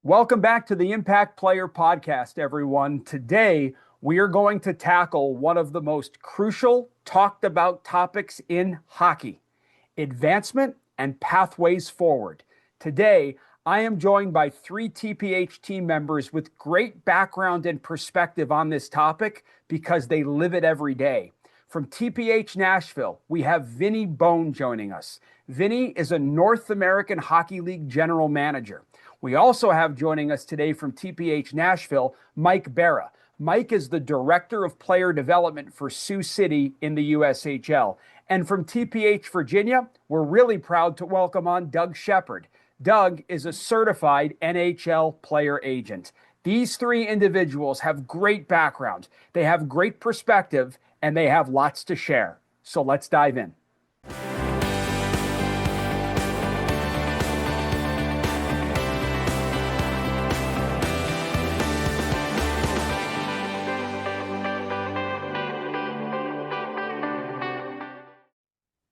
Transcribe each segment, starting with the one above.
Welcome back to the Impact Player Podcast, everyone. Today, we are going to tackle one of the most crucial, talked about topics in hockey: advancement and pathways forward. Today, I am joined by three TPH team members with great background and perspective on this topic because they live it every day. From TPH Nashville, we have Vinny Bohn joining us. Vinny is a North American Hockey League general manager. We also have joining us today from TPH Nashville, Mike Barra. Mike is the Director of Player Development for Sioux City in the USHL. And from TPH Virginia, we're really proud to welcome on Doug Shepard. Doug is a certified NHL player agent. These three individuals have great background, they have great perspective, and they have lots to share. So let's dive in.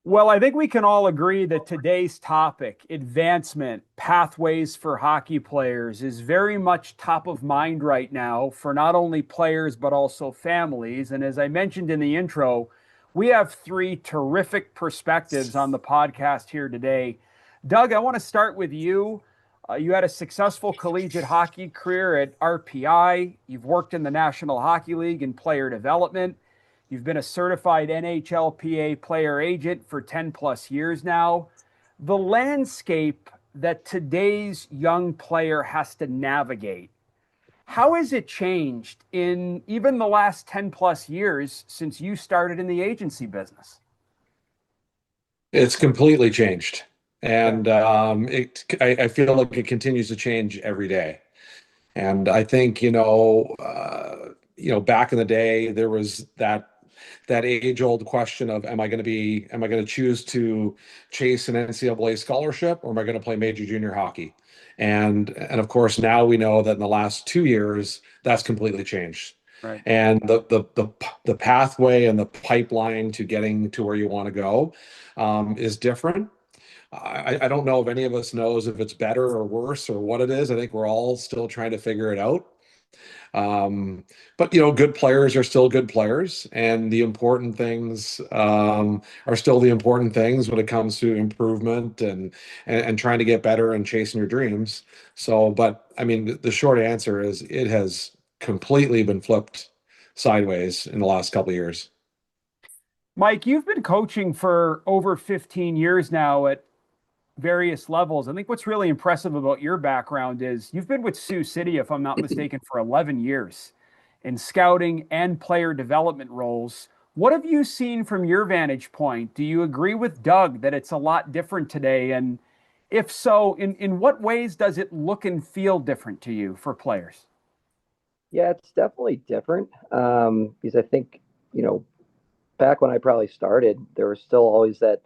Well, I think we can all agree that today's topic, advancement, pathways for hockey players, is very much top of mind right now for not only players, but also families. And as I mentioned in the intro, we have three terrific perspectives on the podcast here today. Doug, I want to start with you. You had a successful collegiate hockey career at RPI. You've worked in the National Hockey League in player development. You've been a certified NHLPA player agent for 10 plus years now. The landscape that today's young player has to navigate, how has it changed in even the last 10 plus years since you started in the agency business? It's completely changed. And I feel like it continues to change every day. And I think, back in the day, there was that age-old question of, am I going to choose to chase an NCAA scholarship, or am I going to play major junior hockey? And of course, now we know that in the last 2 years, that's completely changed. Right. And the pathway and the pipeline to getting to where you want to go is different. I don't know if any of us knows if it's better or worse or what it is. I think we're all still trying to figure it out. But good players are still good players, and the important things are still the important things when it comes to improvement and trying to get better and chasing your dreams. So, but I mean, the short answer is it has completely been flipped sideways in the last couple of years. Mike, you've been coaching for over 15 years now at various levels. I think what's really impressive about your background is you've been with Sioux City, if I'm not mistaken, for 11 years in scouting and player development roles. What have you seen from your vantage point? Do you agree with Doug that it's a lot different today? And if so, in what ways does it look and feel different to you for players? Yeah, it's definitely different because I think, back when I probably started, there was still always that,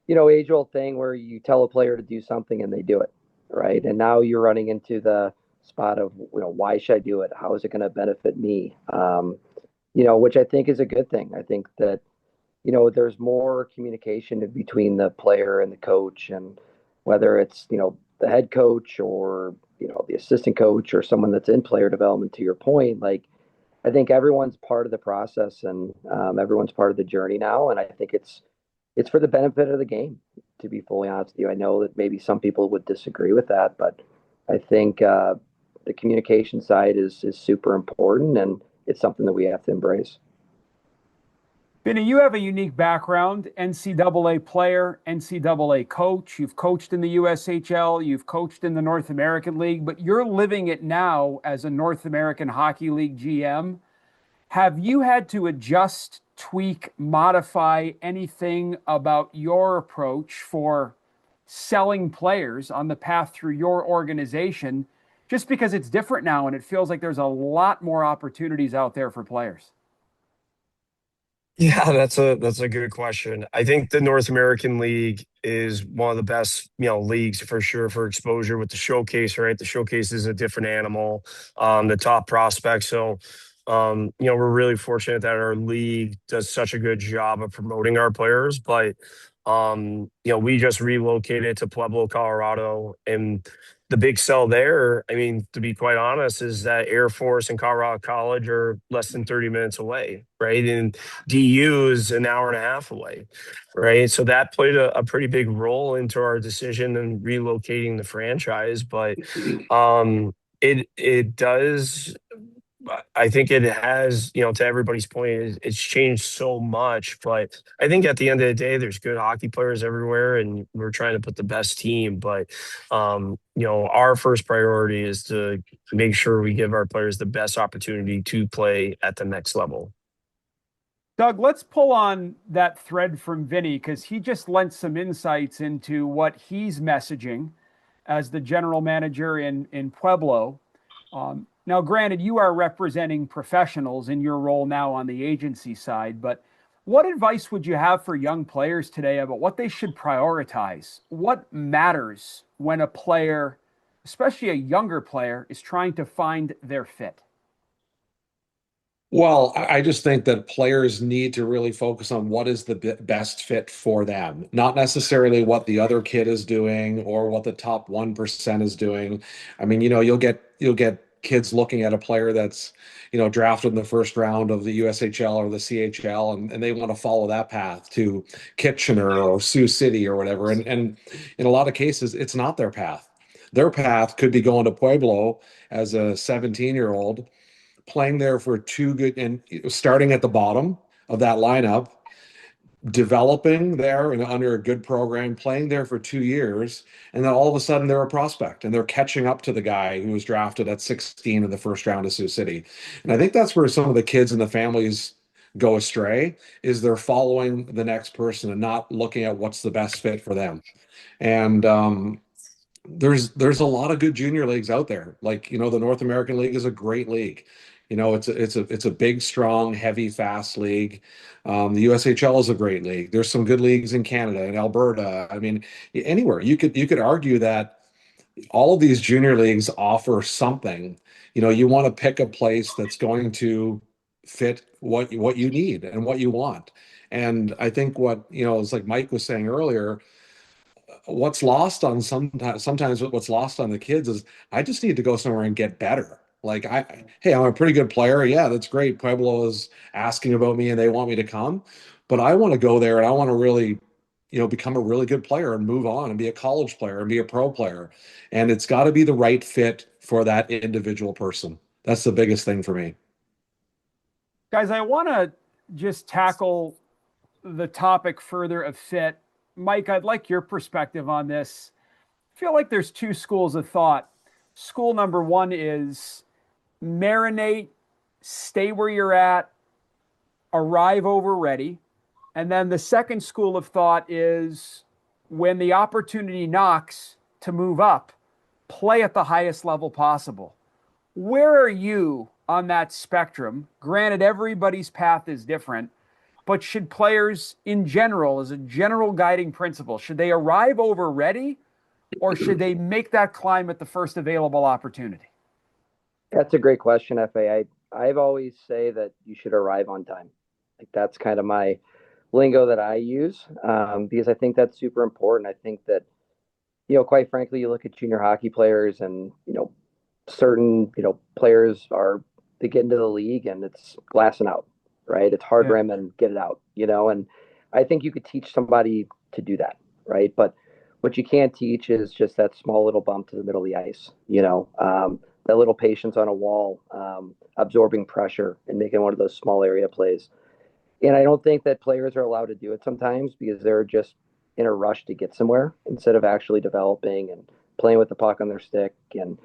age old thing where you tell a player to do something and they do it, right? And now you're running into the spot of, why should I do it? How is it going to benefit me? Which I think is a good thing. I think that, there's more communication between the player and the coach, and whether it's, the head coach or, the assistant coach or someone that's in player development, to your point, like, I think everyone's part of the process, and everyone's part of the journey now. And I think it's for the benefit of the game, to be fully honest with you. I know that maybe some people would disagree with that, but I think the communication side is super important, and it's something that we have to embrace. Vinny, you have a unique background: NCAA player, NCAA coach. You've coached in the USHL, you've coached in the North American League, but you're living it now as a North American Hockey League GM. Have you had to adjust, tweak, modify anything about your approach for selling players on the path through your organization, just because it's different now and it feels like there's a lot more opportunities out there for players? Yeah, that's a good question. I think the North American League is one of the best, leagues for sure for exposure with the showcase, right? The showcase is a different animal, the top prospects. So, we're really fortunate that our league does such a good job of promoting our players. But we just relocated to Pueblo, Colorado, and the big sell there, I mean, to be quite honest, is that Air Force and Colorado College are less than 30 minutes away, right? And DU is an hour and a half away, right? So that played a pretty big role into our decision in relocating the franchise. But it does. I think it has, to everybody's point, it's changed so much. But I think at the end of the day, there's good hockey players everywhere, and we're trying to put the best team. But our first priority is to make sure we give our players the best opportunity to play at the next level. Doug, let's pull on that thread from Vinny because he just lent some insights into what he's messaging as the general manager in Pueblo. Now, granted, you are representing professionals in your role now on the agency side, but what advice would you have for young players today about what they should prioritize? What matters when a player, especially a younger player, is trying to find their fit? Well, I just think that players need to really focus on what is the best fit for them, not necessarily what the other kid is doing or what the top 1% is doing. I mean, you'll get kids looking at a player that's, drafted in the first round of the USHL or the CHL, and they want to follow that path to Kitchener or Sioux City or whatever. And in a lot of cases, it's not their path. Their path could be going to Pueblo as a 17-year-old, playing there for two good and starting at the bottom of that lineup, developing there and under a good program, playing there for 2 years, and then all of a sudden they're a prospect and they're catching up to the guy who was drafted at 16 in the first round of Sioux City. And I think that's where some of the kids and the families go astray, is they're following the next person and not looking at what's the best fit for them. And there's a lot of good junior leagues out there. Like, the North American League is a great league. It's a big, strong, heavy, fast league. The USHL is a great league. There's some good leagues in Canada and Alberta. I mean, anywhere you could argue that all of these junior leagues offer something. You want to pick a place that's going to fit what you need and what you want. And I think it's like Mike was saying earlier, what's lost on sometimes what's lost on the kids is I just need to go somewhere and get better. Like, hey, I'm a pretty good player. Yeah, that's great. Pueblo is asking about me and they want me to come, but I want to go there and I want to really, become a really good player and move on and be a college player and be a pro player. And it's got to be the right fit for that individual person. That's the biggest thing for me. Guys, I want to just tackle the topic further of fit. Mike, I'd like your perspective on this. I feel like there's two schools of thought. School number one is marinate, stay where you're at, arrive over ready. And then the second school of thought is when the opportunity knocks to move up, play at the highest level possible. Where are you on that spectrum? Granted, everybody's path is different, but should players in general, as a general guiding principle, should they arrive over ready or should they make that climb at the first available opportunity? That's a great question, FA. I've always say that you should arrive on time. Like, that's kind of my lingo that I use, because I think that's super important. I think that, quite frankly, you look at junior hockey players and, certain, players they get into the league and it's glassing out, right? It's hard rim and get it out, and I think you could teach somebody to do that, right? But what you can't teach is just that small little bump to the middle of the ice, that little patience on a wall, absorbing pressure and making one of those small area plays. And I don't think that players are allowed to do it sometimes because they're just in a rush to get somewhere instead of actually developing and playing with the puck on their stick and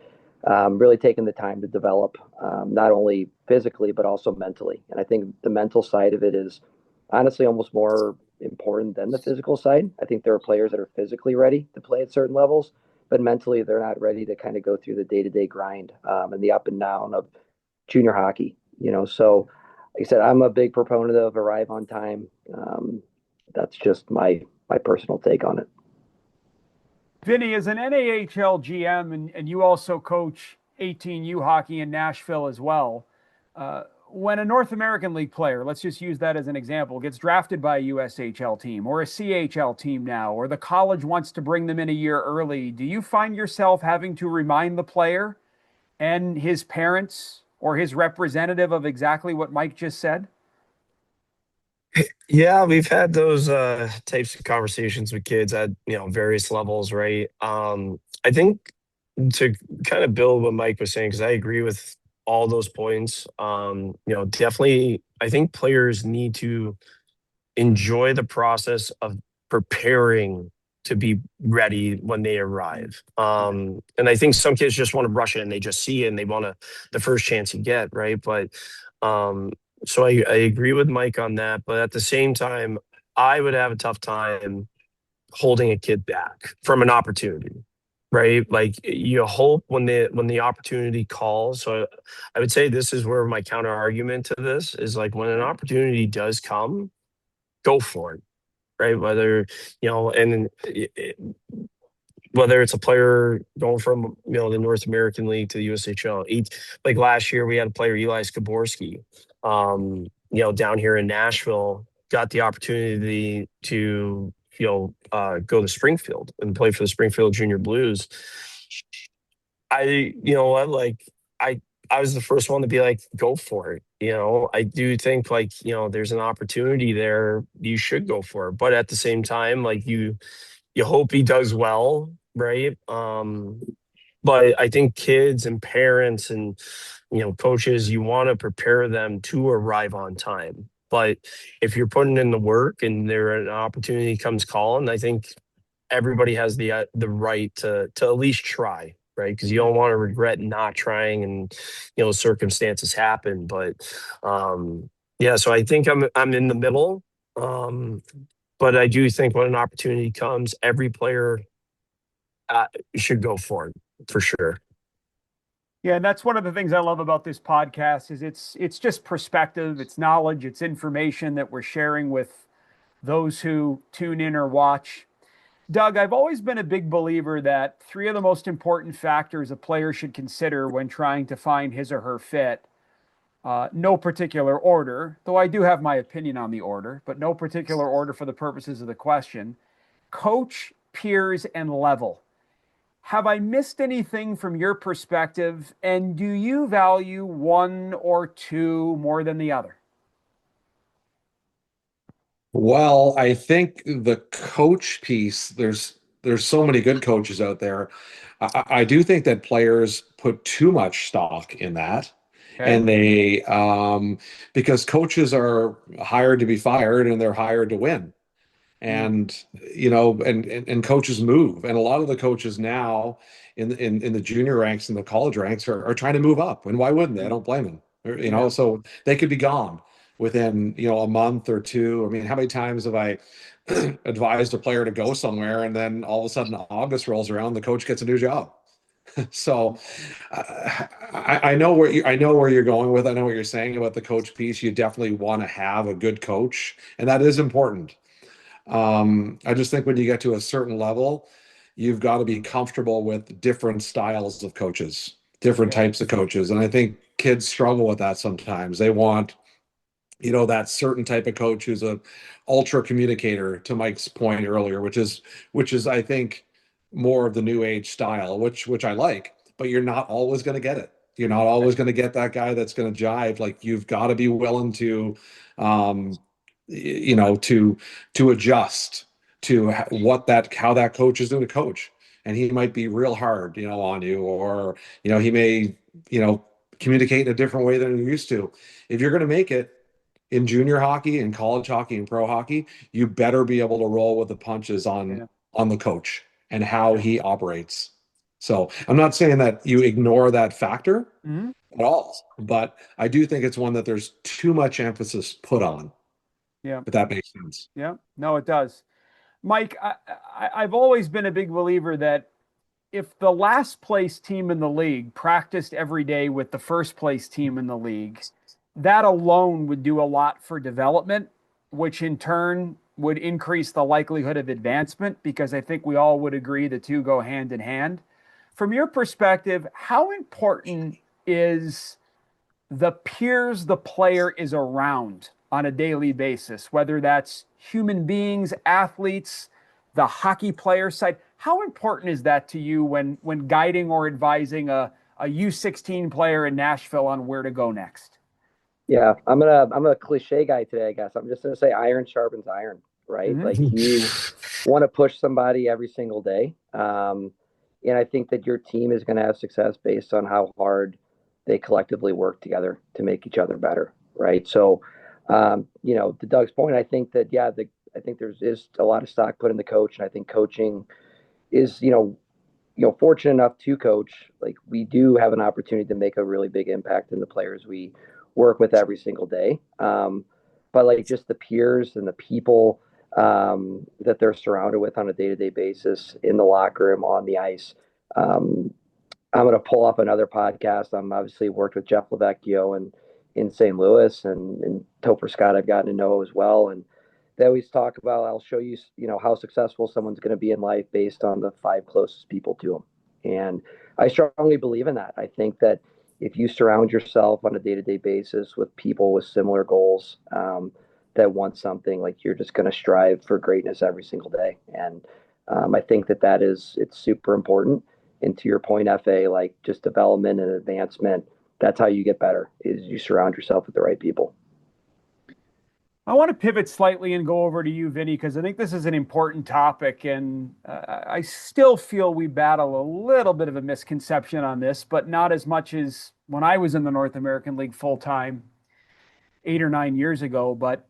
really taking the time to develop, not only physically, but also mentally. And I think the mental side of it is honestly almost more important than the physical side. I think there are players that are physically ready to play at certain levels, but mentally they're not ready to kind of go through the day-to-day grind and the up and down of junior hockey, So like I said, I'm a big proponent of arrive on time. That's just my personal take on it. Vinny, as an NAHL GM, and you also coach 18U hockey in Nashville as well, when a North American League player, let's just use that as an example, gets drafted by a USHL team or a CHL team now, or the college wants to bring them in a year early, do you find yourself having to remind the player and his parents or his representative of exactly what Mike just said? Yeah, we've had those types of conversations with kids at various levels, right? I think to kind of build what Mike was saying, because I agree with all those points. Definitely, I think players need to enjoy the process of preparing to be ready when they arrive. And I think some kids just want to rush it and they just see it and they want to the first chance you get, right? But um, so I agree with Mike on that. But at the same time, I would have a tough time holding a kid back from an opportunity. Right. Like you hope when the opportunity calls. So I would say this is where my counter argument to this is like when an opportunity does come, go for it, right? Whether whether it's a player going from the North American League to the USHL. Like last year, we had a player Eli Skaborski, down here in Nashville, got the opportunity to go to Springfield and play for the Springfield Junior Blues. You know what, like I was the first one to be like, go for it. I do think like, there's an opportunity there. You should go for it. But at the same time, like you hope he does well, right? But I think kids and parents and coaches, you want to prepare them to arrive on time. But if you're putting in the work and there an opportunity comes calling, I think everybody has the right to at least try, right? Because you don't want to regret not trying and circumstances happen. But yeah, so I think I'm in the middle. But I do think when an opportunity comes, every player should go for sure. Yeah, and that's one of the things I love about this podcast is it's just perspective, it's knowledge, it's information that we're sharing with those who tune in or watch. Doug, I've always been a big believer that three of the most important factors a player should consider when trying to find his or her fit, no particular order, though I do have my opinion on the order, but no particular order for the purposes of the question: coach, peers, and level. Have I missed anything from your perspective? And do you value one or two more than the other? Well, I think the coach piece, there's so many good coaches out there. I do think that players put too much stock in that. Okay. And they because coaches are hired to be fired and they're hired to win. Mm, And and coaches move. And a lot of the coaches now in the junior ranks and the college ranks are trying to move up. And why wouldn't they? I don't blame them. yeah. So they could be gone within a month or two. I mean, how many times have I advised a player to go somewhere and then all of a sudden August rolls around, the coach gets a new job? So I know I know where you're going with. I know what you're saying about the coach piece. You definitely want to have a good coach, and that is important. I just think when you get to a certain level, you've got to be comfortable with different styles of coaches, different Yeah. types of coaches. And I think kids struggle with that sometimes. They want, that certain type of coach who's a ultra communicator, to Mike's point earlier, which is I think more of the new age style, which I like, but you're not always going to get it. You're not always going to get that guy that's going to jive. Like you've got to be willing to um to adjust to how that coach is doing to coach. And he might be real hard, on you, or he may, communicate in a different way than you're used to. If you're going to make it in junior hockey and college hockey and pro hockey, you better be able to roll with the punches Yeah. on the coach and how he operates. So I'm not saying that you ignore that factor Mhm. at all, but I do think it's one that there's too much emphasis put on, Yeah. if that makes sense. Yeah. No, it does. Mike, I've always been a big believer that if the last place team in the league practiced every day with the first place team in the league, that alone would do a lot for development, which in turn would increase the likelihood of advancement because I think we all would agree the two go hand in hand. From your perspective, how important is the peers the player is around on a daily basis, whether that's human beings, athletes, the hockey player side. How important is that to you when guiding or advising a U16 player in Nashville on where to go next? Yeah, I'm a cliche guy today, I guess. I'm just gonna say iron sharpens iron, right? Mm-hmm. Like you want to push somebody every single day. And I think that your team is going to have success based on how hard they collectively work together to make each other better, right? So, to Doug's point, I think that I think there's is a lot of stock put in the coach, and I think coaching is fortunate enough to coach. Like we do have an opportunity to make a really big impact in the players we work with every single day. But like just the peers and the people that they're surrounded with on a day-to-day basis in the locker room, on the ice. I'm going to pull up another podcast. I'm obviously worked with Jeff Lavecchio and in St. Louis and Topher Scott I've gotten to know as well. And they always talk about, I'll show you, how successful someone's going to be in life based on the 5 closest people to them. And I strongly believe in that. I think that if you surround yourself on a day-to-day basis with people with similar goals, that want something, like you're just going to strive for greatness every single day. And I think it's super important. And to your point, FA, like just development and advancement, that's how you get better, is you surround yourself with the right people. I want to pivot slightly and go over to you, Vinny, because I think this is an important topic. And I still feel we battle a little bit of a misconception on this, but not as much as when I was in the North American League full time 8 or 9 years ago. But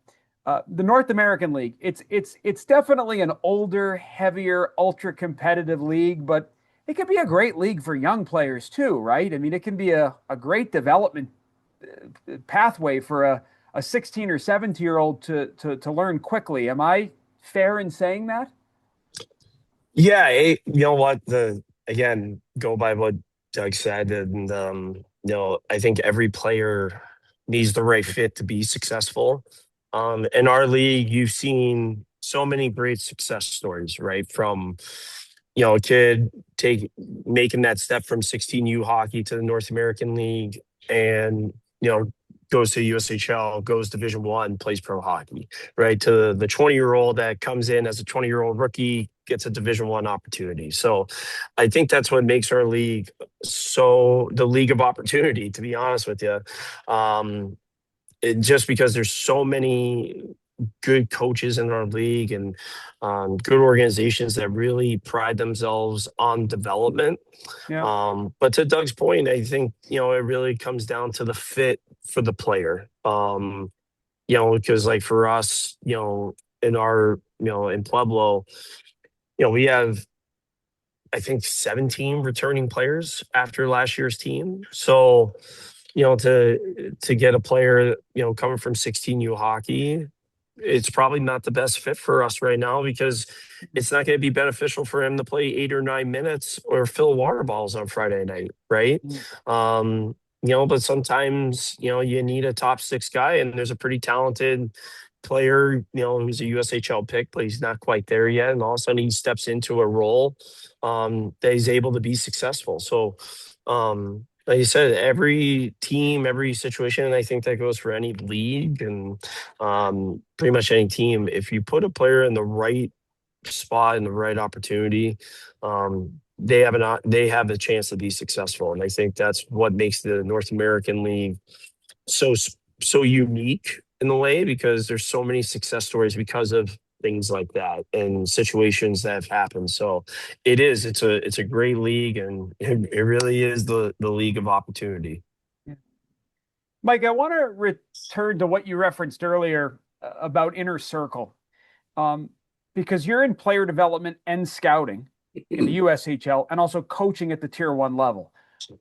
the North American League, it's definitely an older, heavier, ultra competitive league, but it can be a great league for young players too, right? I mean, it can be a great development pathway for a 16 or 17-year-old to learn quickly. Am I fair in saying that? Yeah, you know what? Again, go by what Doug said, and I think every player needs the right fit to be successful. In our league, you've seen so many great success stories, right? From a kid making that step from 16U hockey to the North American League, and goes to USHL, goes Division 1, plays pro hockey, right? To the 20-year-old that comes in as a 20-year-old rookie, gets a Division 1 opportunity. So I think that's what makes our league the league of opportunity, to be honest with you. Just because there's so many good coaches in our league and good organizations that really pride themselves on development. Yeah. But to Doug's point, I think, it really comes down to the fit for the player. Because like for us, in our, in Pueblo, we have, I think, 17 returning players after last year's team. So, to get a player, coming from 16U hockey, it's probably not the best fit for us right now, because it's not going to be beneficial for him to play 8 or 9 minutes or fill water bottles on Friday night, right? But sometimes, you need a top 6 guy, and there's a pretty talented player, who's a USHL pick, but he's not quite there yet. And all of a sudden he steps into a role that he's able to be successful. So, like you said, every team, every situation, and I think that goes for any league and pretty much any team. If you put a player in the right spot and the right opportunity, they have a chance to be successful. And I think that's what makes the North American League so unique in the way, because there's so many success stories because of things like that and situations that have happened. So it's a great league, and it really is the league of opportunity. Yeah. Mike, I want to return to what you referenced earlier about inner circle, because you're in player development and scouting in the USHL and also coaching at the Tier 1 level.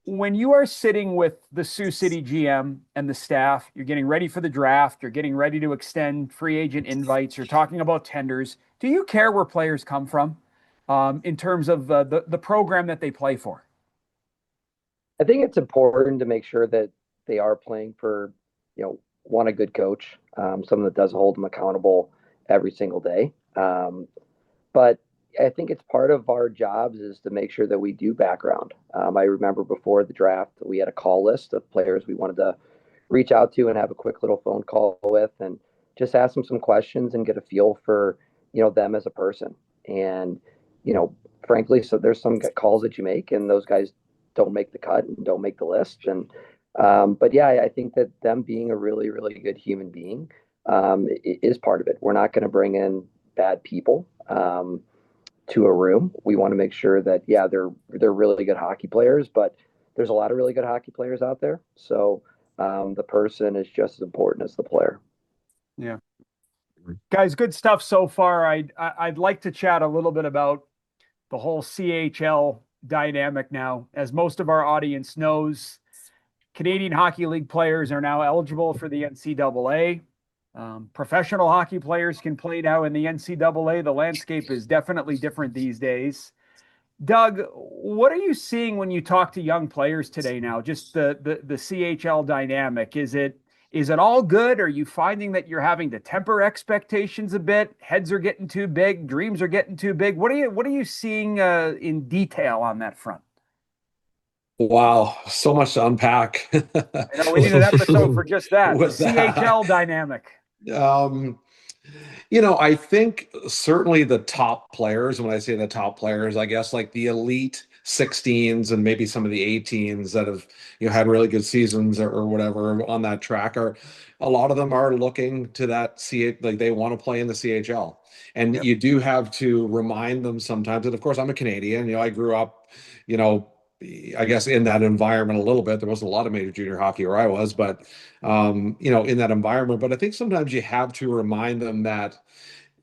When you are sitting with the Sioux City GM and the staff, you're getting ready for the draft, you're getting ready to extend free agent invites, you're talking about tenders. Do you care where players come from in terms of the program that they play for? I think it's important to make sure that they are playing for, a good coach, someone that does hold them accountable every single day. But I think it's part of our jobs is to make sure that we do background. I remember before the draft, we had a call list of players we wanted to reach out to and have a quick little phone call with, and just ask them some questions and get a feel for, them as a person. And, frankly, so there's some calls that you make and those guys don't make the cut and don't make the list. And, but yeah, I think that them being a really, really good human being is part of it. We're not going to bring in bad people to a room. We want to make sure that, yeah, they're really good hockey players, but there's a lot of really good hockey players out there. So the person is just as important as the player. Yeah. Guys, good stuff so far. I'd like to chat a little bit about the whole CHL dynamic now. As most of our audience knows, Canadian Hockey League players are now eligible for the NCAA. Professional hockey players can play now in the NCAA. The landscape is definitely different these days. Doug, what are you seeing when you talk to young players today now? Just the CHL dynamic. Is it all good? Are you finding that you're having to temper expectations a bit? Heads are getting too big, dreams are getting too big. What are you seeing in detail on that front? Wow, so much to unpack. I know we need an episode for just that. The CHL dynamic. I think certainly the top players, and when I say the top players, I guess like the elite 16s and maybe some of the 18s that have had really good seasons or whatever on that track, are a lot of them are looking to that like they want to play in the CHL. And Yep. you do have to remind them sometimes. And of course, I'm a Canadian. I grew up, I guess in that environment a little bit. There wasn't a lot of major junior hockey where I was, but in that environment. But I think sometimes you have to remind them that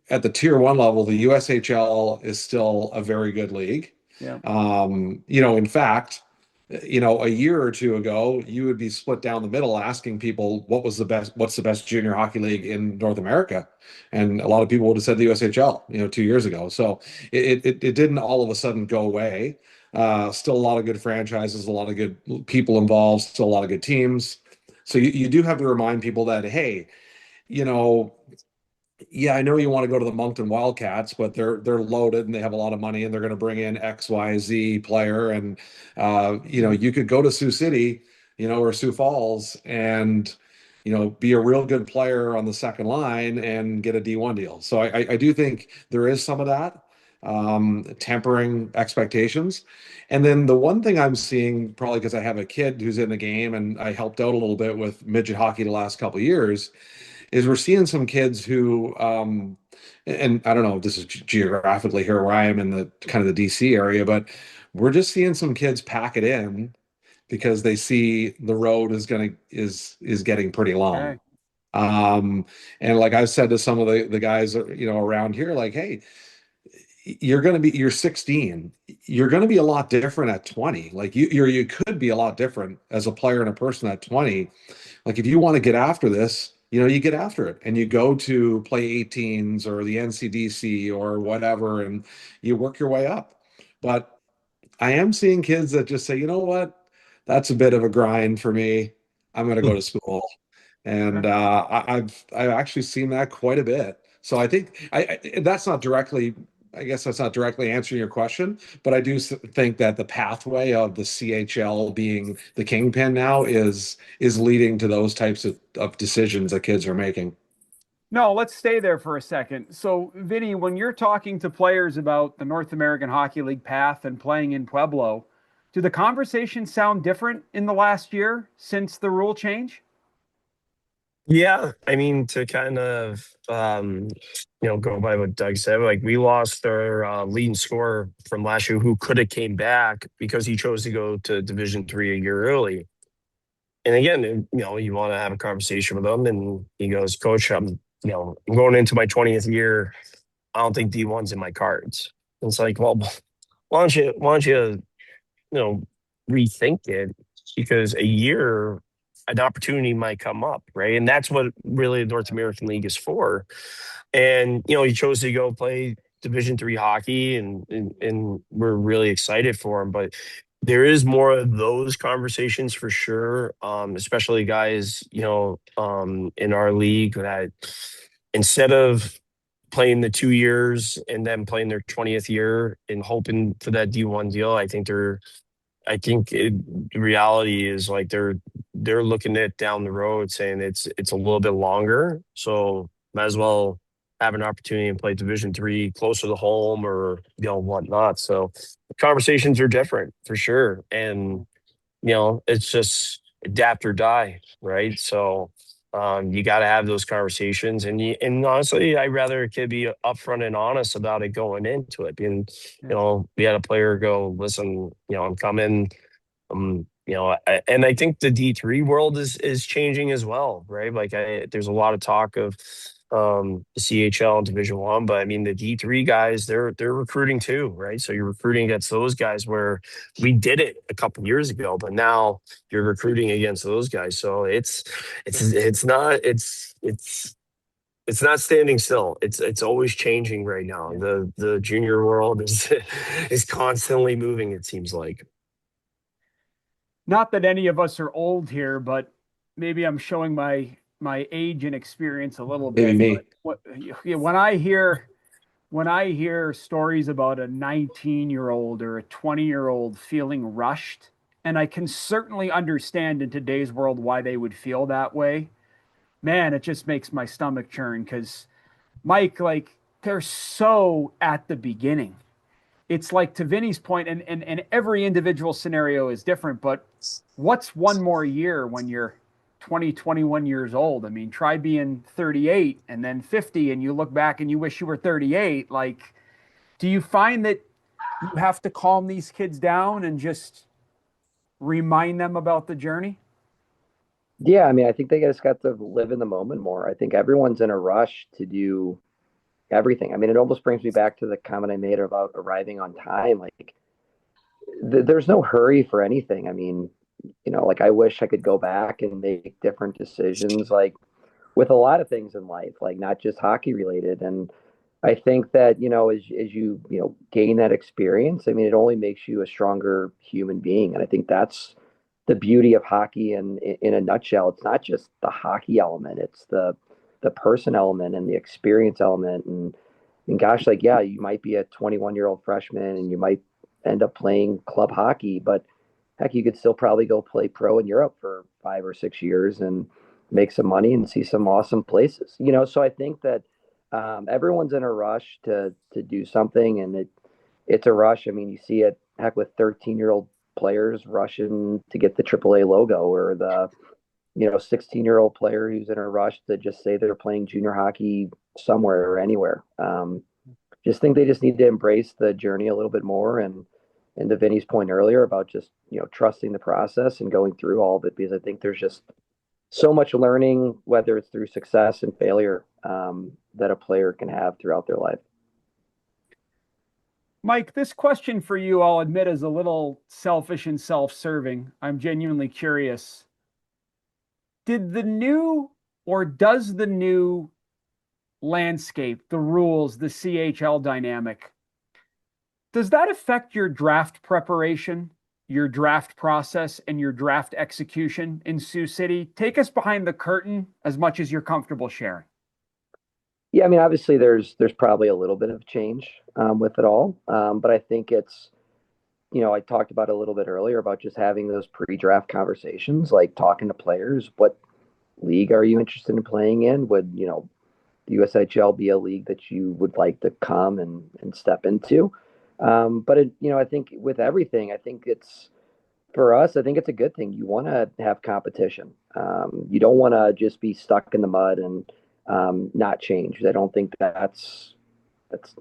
at the tier one level, the USHL is still a very good league. Yeah. In fact, a year or two ago, you would be split down the middle asking people what's the best junior hockey league in North America. And a lot of people would have said the USHL, 2 years ago. So it didn't all of a sudden go away. Still a lot of good franchises, a lot of good people involved, still a lot of good teams. So you do have to remind people that, hey, yeah, I know you want to go to the Moncton Wildcats, but they're loaded and they have a lot of money and they're going to bring in X, Y, Z player. And you could go to Sioux City, or Sioux Falls and be a real good player on the second line and get a D1 deal. So I do think there is some of that, tempering expectations. And then the one thing I'm seeing, probably because I have a kid who's in the game and I helped out a little bit with midget hockey the last couple of years, is we're seeing some kids who, and I don't know if this is geographically here where I am in the kind of the DC area, but we're just seeing some kids pack it in because they see the road is getting pretty long. Okay. And like I've said to some of the guys, around here, like, hey, you're 16. You're going to be a lot different at 20. Like you could be a lot different as a player and a person at 20. Like if you want to get after this, you get after it and you go to play 18s or the NCDC or whatever, and you work your way up. But I am seeing kids that just say, you know what, that's a bit of a grind for me. I'm going to go to school. And I've actually seen that quite a bit. So I think I guess that's not directly answering your question, but I do think that the pathway of the CHL being the kingpin now is leading to those types of decisions that kids are making. No, let's stay there for a second. So, Vinny, when you're talking to players about the North American Hockey League path and playing in Pueblo, do the conversations sound different in the last year since the rule change? Yeah, I mean, to kind of go by what Doug said, like we lost our leading scorer from last year who could have came back because he chose to go to Division 3 a year early. And again, you want to have a conversation with him, and he goes, "Coach, I'm going into my 20th year. I don't think D1's in my cards." And it's like, well, why don't you rethink it, because a year an opportunity might come up, right? And that's what really the North American League is for. And he chose to go play Division 3 hockey, and we're really excited for him. But there is more of those conversations for sure, especially guys in our league that instead of playing the 2 years and then playing their 20th year and hoping for that D1 deal, the reality is like they're they're looking at down the road saying it's a little bit longer. So might as well have an opportunity and play Division 3 closer to home or, whatnot. So the conversations are different for sure. And, it's just adapt or die, right? So you got to have those conversations, and honestly, I'd rather a kid be upfront and honest about it going into it. And we had a player go, "Listen, I'm coming." And I think the D3 world is changing as well, right? Like there's a lot of talk of the CHL and Division 1, but I mean the D3 guys, they're recruiting too, right? So you're recruiting against those guys where we did it a couple years ago, but now you're recruiting against those guys. So it's not standing still. It's always changing right now. The junior world is is constantly moving, it seems like. Not that any of us are old here, but maybe I'm showing my age and experience a little Maybe bit. me. But when I hear stories about a 19-year-old or a 20-year-old feeling rushed, and I can certainly understand in today's world why they would feel that way, man, it just makes my stomach churn because Mike, like, they're so at the beginning. It's like to Vinny's point, and every individual scenario is different, but what's one more year when you're 20, 21 years old? I mean, try being 38 and then 50 and you look back and you wish you were 38. Like, do you find that you have to calm these kids down and just remind them about the journey? Yeah, I mean, I think they just got to live in the moment more. I think everyone's in a rush to do everything. I mean, it almost brings me back to the comment I made about arriving on time. Like, there's no hurry for anything. I mean, like I wish I could go back and make different decisions, like with a lot of things in life, like not just hockey related. And I think that, as you, gain that experience, I mean, it only makes you a stronger human being. And I think that's the beauty of hockey in a nutshell. It's not just the hockey element, it's the person element and the experience element. And gosh, like, yeah, you might be a 21-year-old freshman and you might end up playing club hockey, but heck, you could still probably go play pro in Europe for 5 or 6 years and make some money and see some awesome places. So I think that everyone's in a rush to do something, and it's a rush. I mean, you see it heck with 13-year-old players rushing to get the AAA logo, or the 16-year-old player who's in a rush to just say they're playing junior hockey somewhere or anywhere. Just think they just need to embrace the journey a little bit more, and to Vinny's point earlier about just trusting the process and going through all of it, because I think there's just so much learning, whether it's through success and failure, that a player can have throughout their life. Mike, this question for you, I'll admit, is a little selfish and self-serving. I'm genuinely curious. Did the new or does the new landscape, the rules, the CHL dynamic, does that affect your draft preparation, your draft process, and your draft execution in Sioux City? Take us behind the curtain as much as you're comfortable sharing. Yeah, I mean, obviously there's probably a little bit of change with it all, but I think it's I talked about a little bit earlier about just having those pre-draft conversations, like talking to players. What league are you interested in playing in? Would the USHL be a league that you would like to come and step into? But I think with everything, I think it's for us. I think it's a good thing. You want to have competition. You don't want to just be stuck in the mud and not change. I don't think that's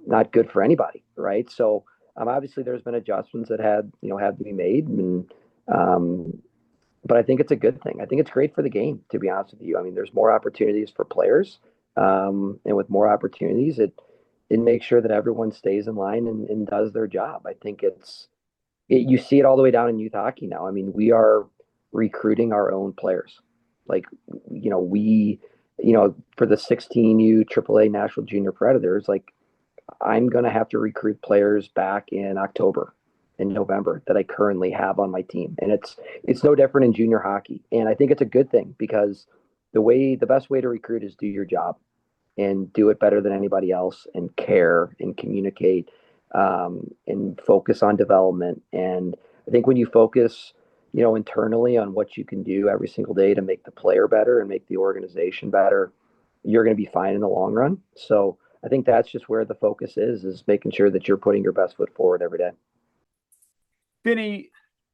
not good for anybody, right? So obviously, there's been adjustments that had to be made, and but I think it's a good thing. I think it's great for the game, to be honest with you. I mean, there's more opportunities for players, and with more opportunities, it makes sure that everyone stays in line and does their job. I think you see it all the way down in youth hockey now. I mean, we are recruiting our own players. Like, for the 16U AAA Nashville Junior Predators, like, I'm going to have to recruit players back in October and November that I currently have on my team. And it's no different in junior hockey. And I think it's a good thing, because the best way to recruit is do your job and do it better than anybody else, and care and communicate, and focus on development. And I think when you focus, internally on what you can do every single day to make the player better and make the organization better, you're going to be fine in the long run. So I think that's just where the focus is making sure that you're putting your best foot forward every day. Vinny,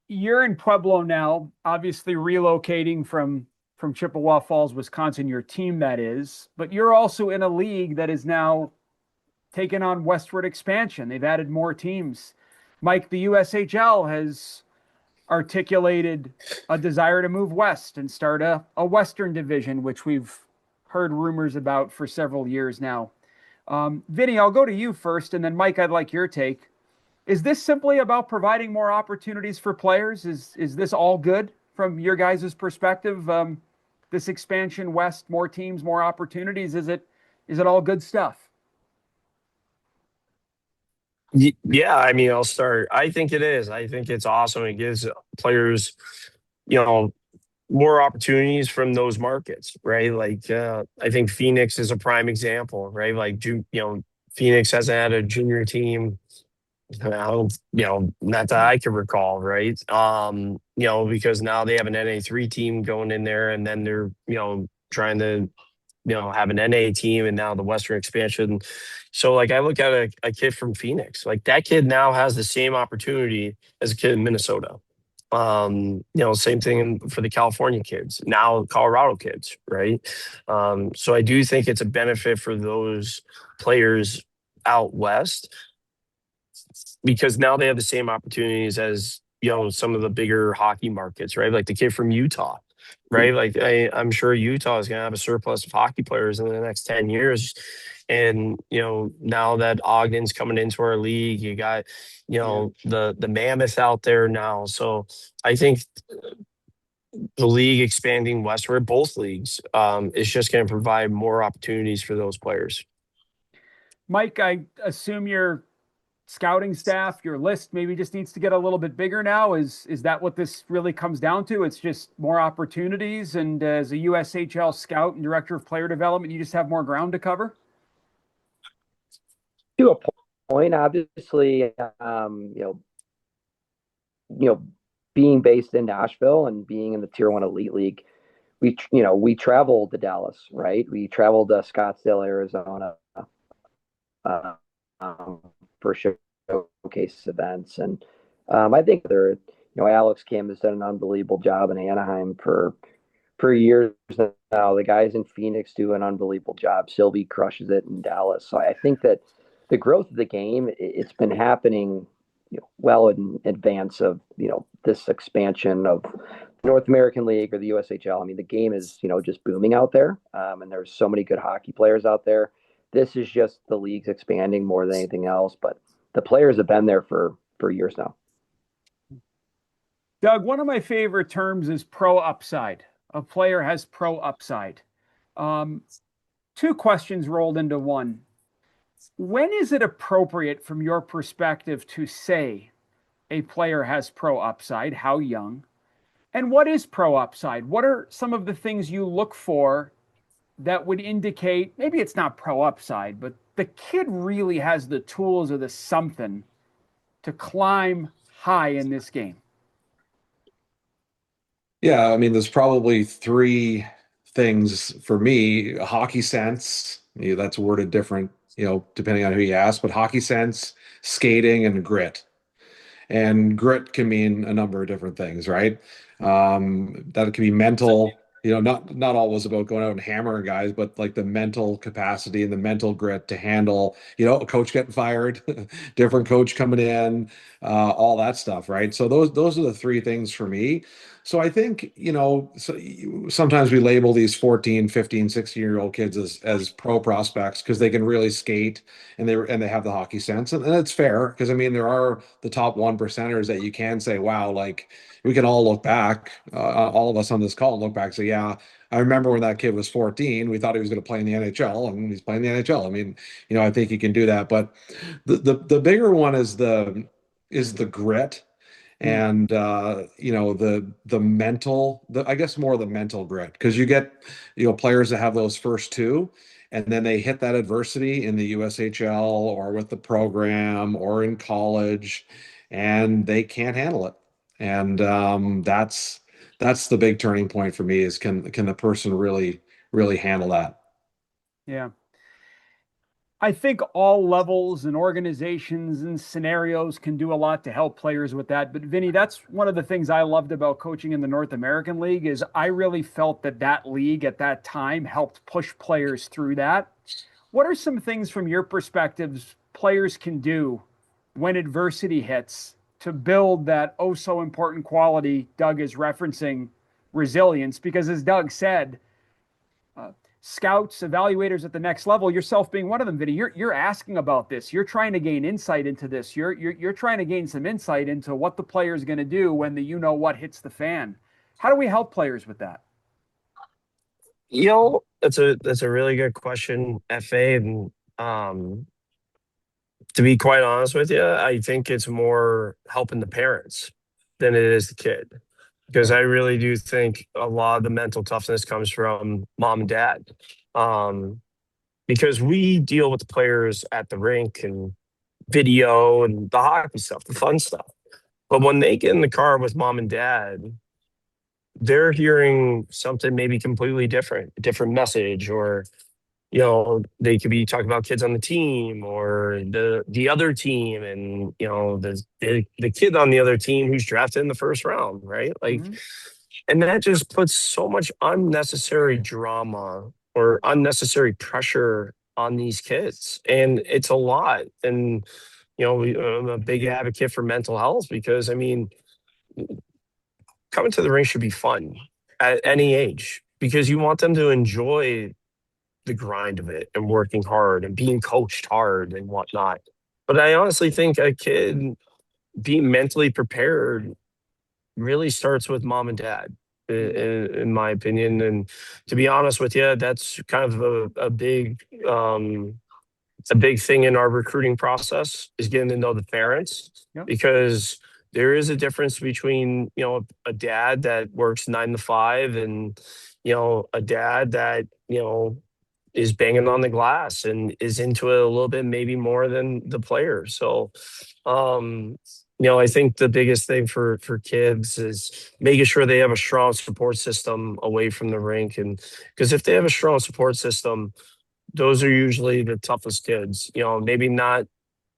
you're in Pueblo now, obviously relocating from Chippewa Falls, Wisconsin, your team that is, but you're also in a league that is now taken on westward expansion. They've added more teams. Mike, the USHL has articulated a desire to move west and start a Western division, which we've heard rumors about for several years now. Vinny, I'll go to you first, and then Mike, I'd like your take. Is this simply about providing more opportunities for players? Is this all good from your guys' perspective? This expansion west, more teams, more opportunities, is it all good stuff? Yeah, I mean, I'll start. I think it is. I think it's awesome. It gives players, more opportunities from those markets, right? Like, I think Phoenix is a prime example, right? Like, Phoenix hasn't had a junior team, not that I can recall, right? Because now they have an NA3 team going in there, and then they're, trying to, have an NA team, and now the Western expansion. So, like, I look at a kid from Phoenix, like that kid now has the same opportunity as a kid in Minnesota. Same thing for the California kids, now Colorado kids, right? So I do think it's a benefit for those players out west because now they have the same opportunities as, some of the bigger hockey markets, right? Like the kid from Utah, right? Like I'm sure Utah is going to have a surplus of hockey players in the next 10 years. And, now that Ogden's coming into our league, you got, the Mammoth out there now. So I think the league expanding westward, both leagues, is just going to provide more opportunities for those players. Mike, I assume your scouting staff, your list maybe just needs to get a little bit bigger now. Is that what this really comes down to? It's just more opportunities, and as a USHL scout and director of player development, you just have more ground to cover? To a point, obviously, being based in Nashville and being in the Tier 1 Elite League, we traveled to Dallas, right? We traveled to Scottsdale, Arizona, for showcase events. And I think Alex Kim has done an unbelievable job in Anaheim for years now. The guys in Phoenix do an unbelievable job. Sylvie crushes it in Dallas. So I think that the growth of the game, it's been happening well in advance of this expansion of the North American League or the USHL. I mean, the game is just booming out there, and there's so many good hockey players out there. This is just the league's expanding more than anything else, but the players have been there for years now. Doug, one of my favorite terms is pro upside. A player has pro upside. Two questions rolled into one. When is it appropriate from your perspective to say a player has pro upside? How young? And what is pro upside? What are some of the things you look for that would indicate maybe it's not pro upside, but the kid really has the tools or the something to climb high in this game? Yeah, I mean, there's probably three things for me. Hockey sense, that's worded different, depending on who you ask, but hockey sense, skating, and grit. And grit can mean a number of different things, right? That can be mental, not always about going out and hammering guys, but like the mental capacity and the mental grit to handle, a coach getting fired, different coach coming in, all that stuff, right? So those are the three things for me. So I think, sometimes we label these 14, 15, 16-year-old kids as pro prospects because they can really skate and they have the hockey sense. And it's fair because, I mean, there are the top 1%ers that you can say, wow, like we can all look back, all of us on this call and look back and say, yeah, I remember when that kid was 14, we thought he was going to play in the NHL and he's playing the NHL. I mean, I think he can do that. But the bigger one is the grit. And the mental, I guess more the mental grit, because you get players that have those first two, and then they hit that adversity in the USHL or with the program or in college, and they can't handle it. And that's the big turning point for me is can the person really handle that? Yeah. I think all levels and organizations and scenarios can do a lot to help players with that. But Vinny, that's one of the things I loved about coaching in the North American League is I really felt that that league at that time helped push players through that. What are some things from your perspectives players can do when adversity hits to build that oh so important quality Doug is referencing, resilience? Because as Doug said, scouts, evaluators at the next level, yourself being one of them, Vinny, you're asking about this. You're trying to gain insight into this. You're trying to gain some insight into what the player is going to do when the you know what hits the fan. How do we help players with that? That's a really good question, FA. And to be quite honest with you, I think it's more helping the parents than it is the kid. Because I really do think a lot of the mental toughness comes from mom and dad. Um, because we deal with the players at the rink and video and the hockey stuff, the fun stuff. But when they get in the car with mom and dad, they're hearing something maybe completely different, a different message, or they could be talking about kids on the team or the other team, and the kid on the other team who's drafted in the first round, right? Like, and that just puts so much unnecessary drama or unnecessary pressure on these kids, and it's a lot. And I'm a big advocate for mental health because I mean, coming to the rink should be fun at any age because you want them to enjoy the grind of it and working hard and being coached hard and whatnot. But I honestly think a kid being mentally prepared really starts with mom and dad, in my opinion. And to be honest with you, that's kind of a big thing in our recruiting process is getting to know the parents. Yep. Because there is a difference between a dad that works 9 to 5 and a dad that is banging on the glass and is into it a little bit, maybe more than the player. So, I think the biggest thing for kids is making sure they have a strong support system away from the rink. And because if they have a strong support system, those are usually the toughest kids, maybe not,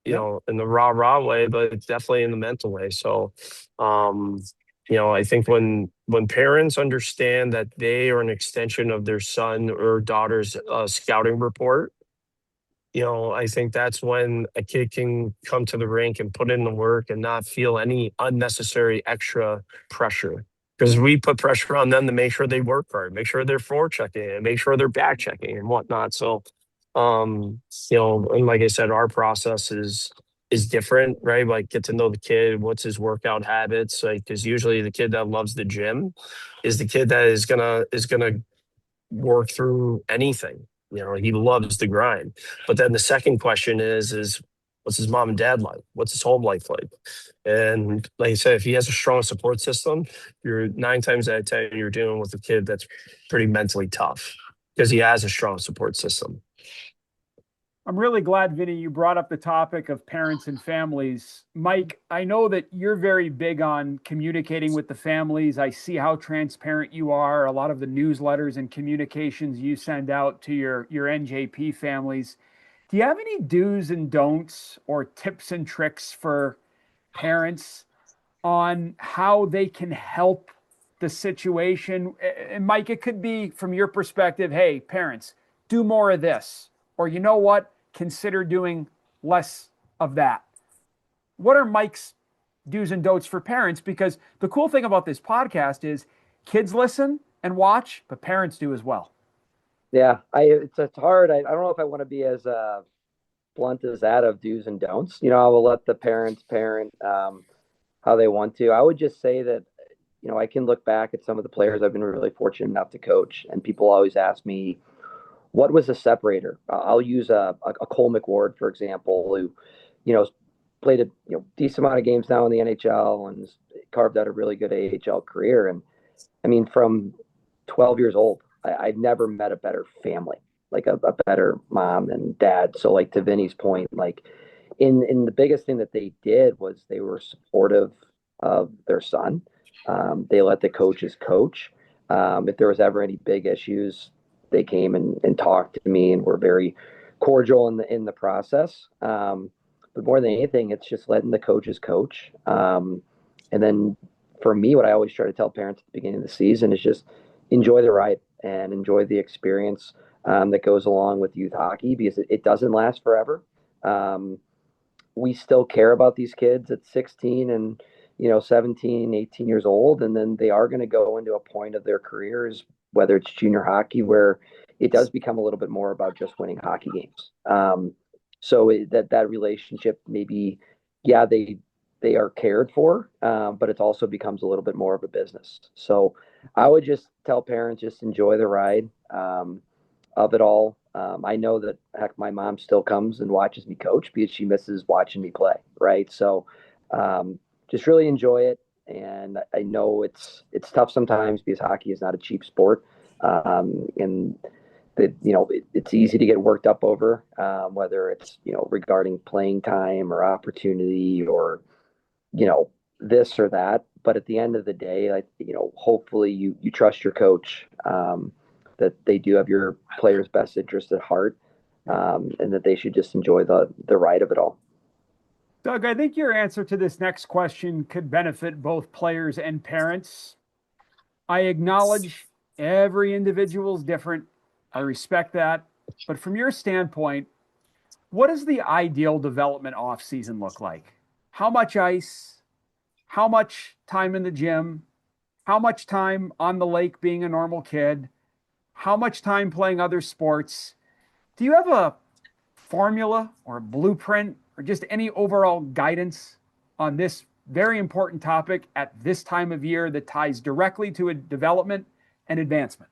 in the rah way, but definitely in the mental way. So, I think when parents understand that they are an extension of their son or daughter's scouting report, I think that's when a kid can come to the rink and put in the work and not feel any unnecessary extra pressure. Because we put pressure on them to make sure they work hard, make sure they're forechecking, and make sure they're back checking and whatnot. So, and like I said, our process is different, right? Like get to know the kid, what's his workout habits, like because usually the kid that loves the gym is the kid that is gonna work through anything. He loves the grind. But then the second question is what's his mom and dad like? What's his home life like? And like I said, if he has a strong support system, you're 9 times out of 10, you're dealing with a kid that's pretty mentally tough because he has a strong support system. I'm really glad, Vinny, you brought up the topic of parents and families. Mike, I know that you're very big on communicating with the families. I see how transparent you are. A lot of the newsletters and communications you send out to your NJP families. Do you have any do's and don'ts or tips and tricks for parents on how they can help the situation? And Mike, it could be from your perspective, hey, parents, do more of this. Or you know what? Consider doing less of that. What are Mike's do's and don'ts for parents? Because the cool thing about this podcast is kids listen and watch, but parents do as well. Yeah, it's hard. I don't know if I want to be as blunt as that of do's and don'ts. I will let the parents parent how they want to. I would just say that, I can look back at some of the players I've been really fortunate enough to coach, and people always ask me, what was a separator? I'll use a Cole McWard, for example, who, played a decent amount of games now in the NHL and carved out a really good AHL career. And I mean, from 12 years old, I've never met a better family, like a better mom and dad. So like to Vinny's point, like in the biggest thing that they did was they were supportive of their son. They let the coaches coach. If there was ever any big issues, they came and talked to me and were very cordial in the process. But more than anything, it's just letting the coaches coach. And then for me, what I always try to tell parents at the beginning of the season is just enjoy the ride and enjoy the experience that goes along with youth hockey, because it doesn't last forever. Um, we still care about these kids at 16 and 17, 18 years old, and then they are going to go into a point of their careers, whether it's junior hockey, where it does become a little bit more about just winning hockey games. So that relationship, maybe, yeah, they are cared for, but it also becomes a little bit more of a business. So I would just tell parents, just enjoy the ride of it all. I know that, heck, my mom still comes and watches me coach because she misses watching me play, right? So just really enjoy it. And I know it's tough sometimes because hockey is not a cheap sport, and that it's easy to get worked up over, whether it's regarding playing time or opportunity or this or that. But at the end of the day, like, hopefully you trust your coach, that they do have your player's best interest at heart, and that they should just enjoy the ride of it all. Doug, I think your answer to this next question could benefit both players and parents. I acknowledge every individual is different. I respect that. But from your standpoint, what does the ideal development off season look like? How much ice? How much time in the gym? How much time on the lake being a normal kid? How much time playing other sports? Do you have a formula or a blueprint or just any overall guidance on this very important topic at this time of year that ties directly to a development and advancement?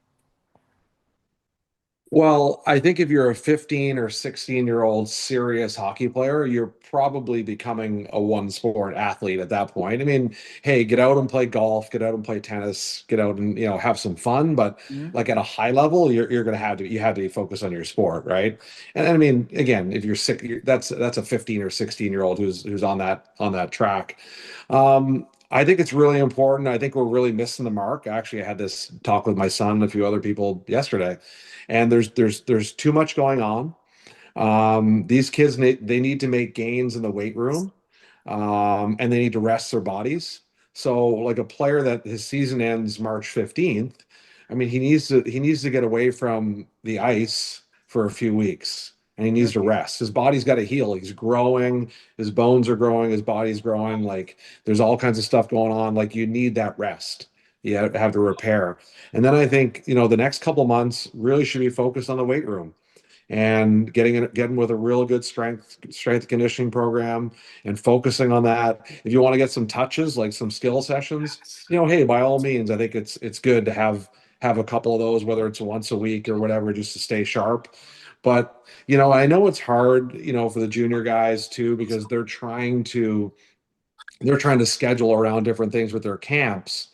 Well, I think if you're a 15 or 16-year-old serious hockey player, you're probably becoming a one sport athlete at that point. I mean, hey, get out and play golf, get out and play tennis, get out and, have some fun. But Mm-hmm. like at a high level, you're going to you have to be focused on your sport, right? And I mean, again, if you're sick, that's a 15 or 16-year-old who's on that track. I think it's really important. I think we're really missing the mark. Actually, I had this talk with my son and a few other people yesterday, and there's too much going on. These kids they need to make gains in the weight room, and they need to rest their bodies. So, like a player that his season ends March 15th, I mean, he needs to get away from the ice for a few weeks, and he needs to rest. His body's got to heal. He's growing, his bones are growing, his body's growing. Like there's all kinds of stuff going on. Like you need that rest. You have to repair. And then I think, the next couple months really should be focused on the weight room and getting with a real good strength conditioning program and focusing on that. If you want to get some touches, like some skill sessions, hey, by all means, I think it's good to have a couple of those, whether it's once a week or whatever, just to stay sharp. But I know it's hard, for the junior guys too, because they're trying to schedule around different things with their camps.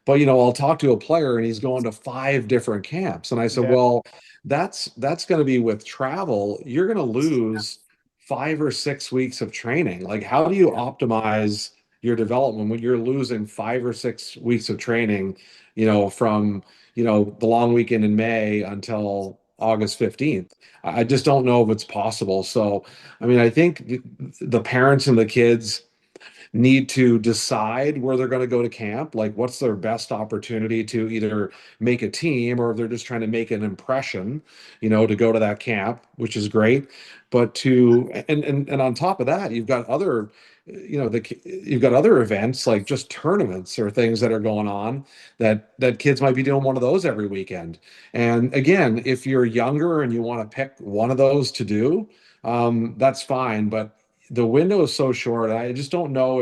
But I'll talk to a player and he's going to 5 different camps. And I said, Yeah. well, that's going to be with travel. You're going to lose 5 or 6 weeks of training. Like, how do you optimize your development when you're losing 5 or 6 weeks of training, from, the long weekend in May until August 15th? I just don't know if it's possible. So, I mean, I think the parents and the kids need to decide where they're going to go to camp, like what's their best opportunity to either make a team, or if they're just trying to make an impression, to go to that camp, which is great. But and on top of that, you've got other, you've got other events like just tournaments or things that are going on that kids might be doing one of those every weekend. And again, if you're younger and you want to pick one of those to do, that's fine. But the window is so short. I just don't know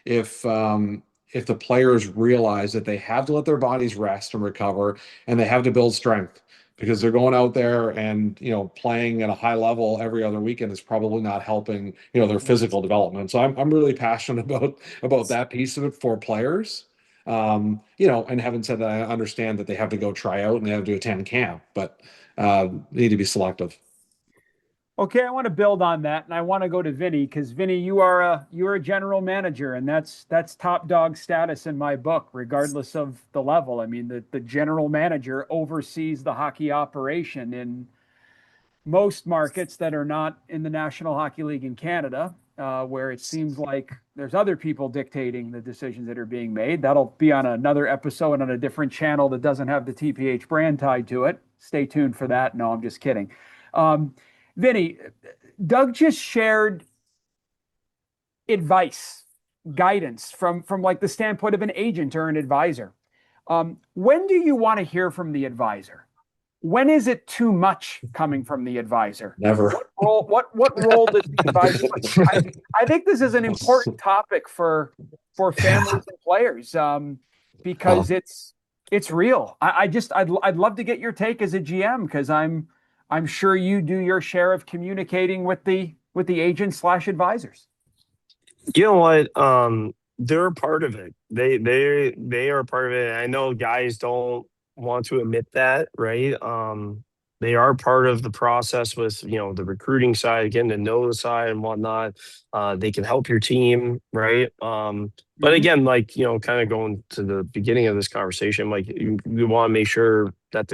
if the players realize that they have to let their bodies rest and recover, and they have to build strength, because they're going out there and playing at a high level every other weekend is probably not helping their physical development. So I'm really passionate about that piece of it for players. And having said that, I understand that they have to go try out and they have to attend camp, but they need to be selective. Okay, I want to build on that, and I want to go to Vinny because Vinny, you are a general manager, and that's top dog status in my book, regardless of the level. I mean, the general manager oversees the hockey operation in most markets that are not in the National Hockey League in Canada, where it seems like there's other people dictating the decisions that are being made. That'll be on another episode on a different channel that doesn't have the TPH brand tied to it. Stay tuned for that. No, I'm just kidding. Um, Vinny, Doug just shared advice, guidance from like the standpoint of an agent or an advisor. When do you want to hear from the advisor? When is it too much coming from the advisor? Never. What role does the advisor play? I think this is an important topic for families and players, because it's real. I'd love to get your take as a GM, because I'm sure you do your share of communicating with the agents slash advisors. You know what? They're a part of it. They are a part of it. I know guys don't want to admit that, right? They are part of the process with, the recruiting side, getting to know the side and whatnot. They can help your team, right? But Mhm. again, like, kind of going to the beginning of this conversation, like you want to make sure that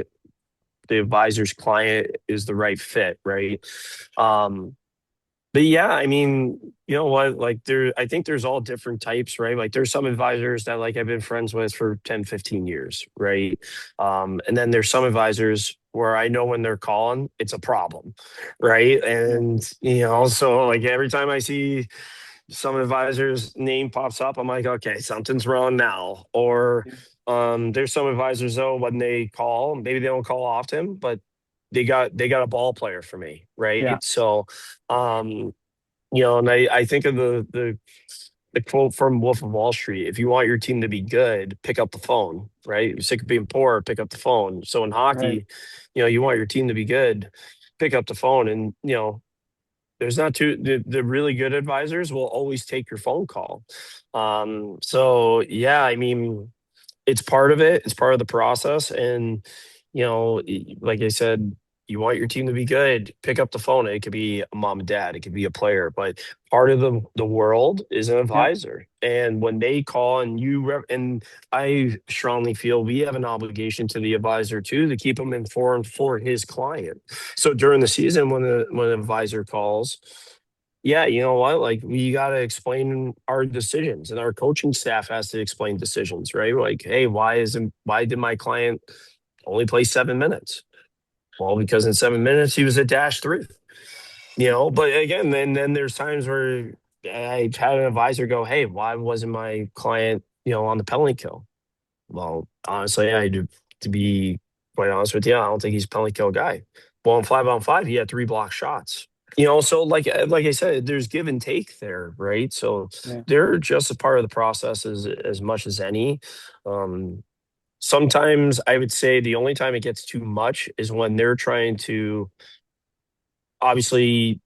the advisor's client is the right fit, right? But yeah, I mean, you know what? Like I think there's all different types, right? Like there's some advisors that like I've been friends with for 10, 15 years, right? And then there's some advisors where I know when they're calling, it's a problem, right? And, so like every time I see some advisor's name pops up, I'm like, okay, something's wrong now. Or there's some advisors though, when they call, maybe they don't call often, but they got a ball player for me, Yeah. right? So and I think of the quote from Wolf of Wall Street: if you want your team to be good, pick up the phone, right? You're sick of being poor, pick up the phone. So in Right. hockey, you want your team to be good, pick up the phone. And there's not too the really good advisors will always take your phone call. So yeah, I mean, it's part of it. It's part of the process. And, like I said, you want your team to be good, pick up the phone. It could be a mom and dad, it could be a player, but part of the world is an Yeah. advisor. And when they call and and I strongly feel we have an obligation to the advisor too, to keep him informed for his client. So during the season, when an advisor calls, yeah, you know what? Like we got to explain our decisions, and our coaching staff has to explain decisions, right? Like, hey, why did my client only play 7 minutes? Well, because in 7 minutes he was at -3. But again, then there's times where I've had an advisor go, hey, why wasn't my client, on the penalty kill? Well, honestly, to be quite honest with you, I don't think he's a penalty kill guy. Well, on 5, he had 3 block shots. So like I said, there's give and take there, right? So Yeah. they're just a part of the process as much as any. Um, Sometimes I would say the only time it gets too much is when they're trying to obviously,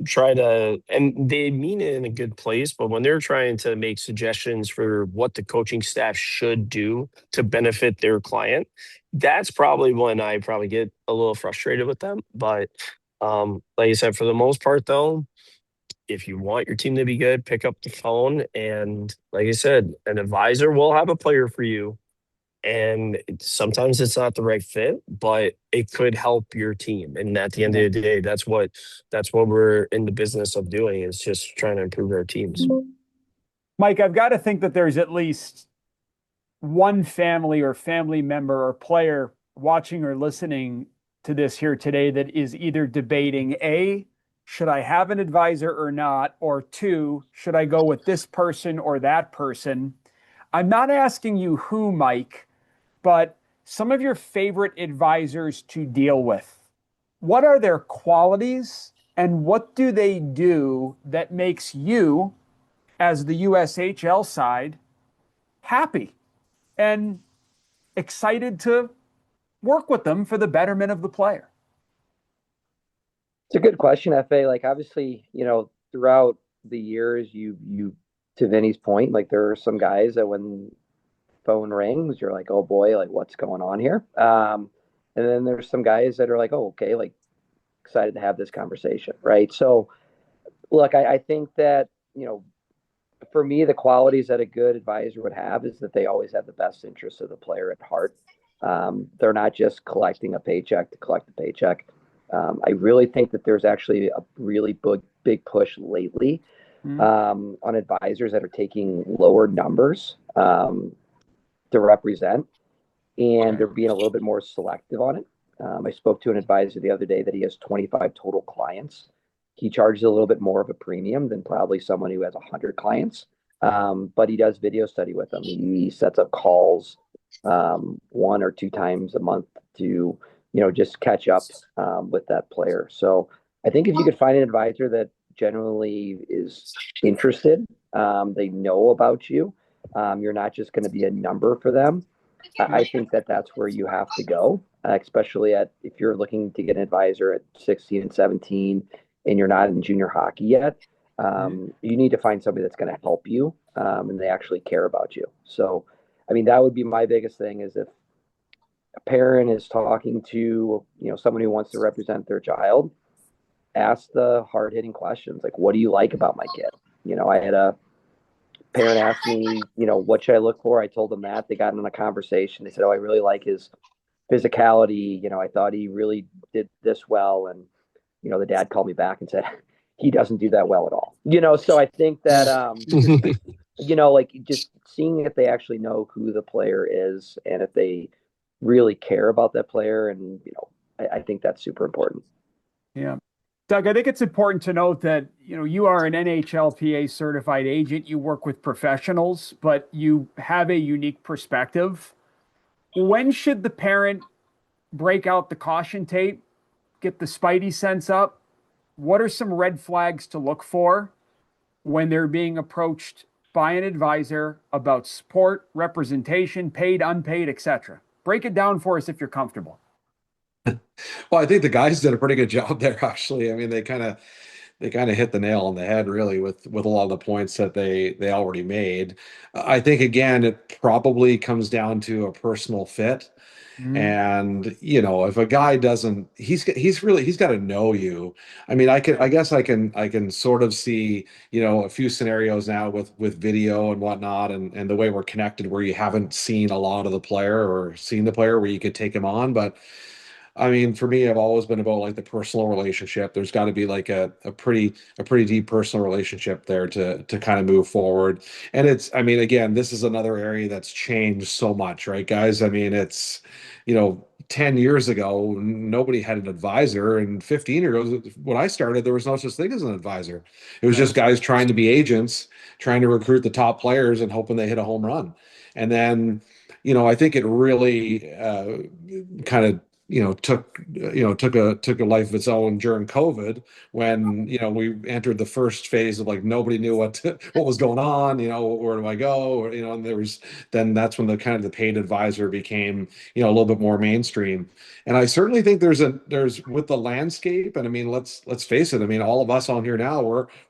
try to, and they mean it in a good place, but when they're trying to make suggestions for what the coaching staff should do to benefit their client, that's probably when I probably get a little frustrated with them. But like I said, for the most part though, if you want your team to be good, pick up the phone. And like I said, an advisor will have a player for you, and sometimes it's not the right fit, but it could help your team. And at the end Yeah. of the day, that's what we're in the business of doing, is just trying to improve our teams. Mike, I've got to think that there's at least one family or family member or player watching or listening to this here today that is either debating A, should I have an advisor or not? Or two, should I go with this person or that person? I'm not asking you who, Mike, but some of your favorite advisors to deal with. What are their qualities and what do they do that makes you, as the USHL side, happy and excited to work with them for the betterment of the player? It's a good question, FA. Like obviously, throughout the years, you to Vinny's point, like there are some guys that when phone rings, you're like, oh boy, like what's going on here? And then there's some guys that are like, oh, okay, like excited to have this conversation, right? So, look, I think that, for me, the qualities that a good advisor would have is that they always have the best interest of the player at heart. They're not just collecting a paycheck to collect a paycheck. I really think that there's actually a really big push lately on advisors that are taking lower numbers to represent, and they're being a little bit more selective on it. I spoke to an advisor the other day that he has 25 total clients. He charges a little bit more of a premium than probably someone who has 100 clients, but he does video study with them. He sets up calls 1 or 2 times a month to, just catch up with that player. So I think if you could find an advisor that generally is interested, they know about you, you're not just going to be a number for them. I think that that's where you have to go, especially if you're looking to get an advisor at 16 and 17 and you're not in junior hockey yet. You need to find somebody that's going to help you and they actually care about you. So, I mean, that would be my biggest thing is if a parent is talking to, someone who wants to represent their child, ask the hard-hitting questions. Like, what do you like about my kid? I had a parent asked me, what should I look for? I told them that. They got in a conversation. They said, oh, I really like his physicality. I thought he really did this well. And, the dad called me back and said, he doesn't do that well at all. So I think that, like just seeing if they actually know who the player is and if they really care about that player. And, I think that's super important. Yeah. Doug, I think it's important to note that, you are an NHLPA certified agent. You work with professionals, but you have a unique perspective. When should the parent break out the caution tape, get the spidey sense up? What are some red flags to look for when they're being approached by an advisor about support, representation, paid, unpaid, etc.? Break it down for us if you're comfortable. Well, I think the guys did a pretty good job there, actually. I mean, they kind of hit the nail on the head, really, with a lot of the points that they already made. I think again, it probably comes down to a personal fit. And if a guy doesn't, he's got to know you. I mean, I guess I can sort of see, a few scenarios now with video and whatnot, and the way we're connected, where you haven't seen a lot of the player or seen the player where you could take him on, but. I mean, for me, I've always been about like the personal relationship. There's got to be like a pretty deep personal relationship there to kind of move forward. And I mean, again, this is another area that's changed so much, right, guys? I mean, it's 10 years ago, nobody had an advisor, and 15 years ago, when I started, there was no such thing as an advisor. It was just guys trying to be agents, trying to recruit the top players and hoping they hit a home run. And then, I think it really kind of took a life of its own during COVID when we entered the first phase of like nobody knew what was going on, where do I go, or, and then that's when the paid advisor became a little bit more mainstream. And I certainly think there's with the landscape, and I mean let's face it, I mean all of us on here now,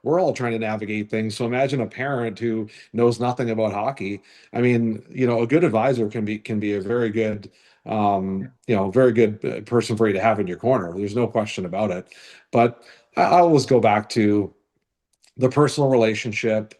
we're all trying to navigate things. So imagine a parent who knows nothing about hockey. I mean, a good advisor can be a very good very good person for you to have in your corner. There's no question about it. But I always go back to the personal relationship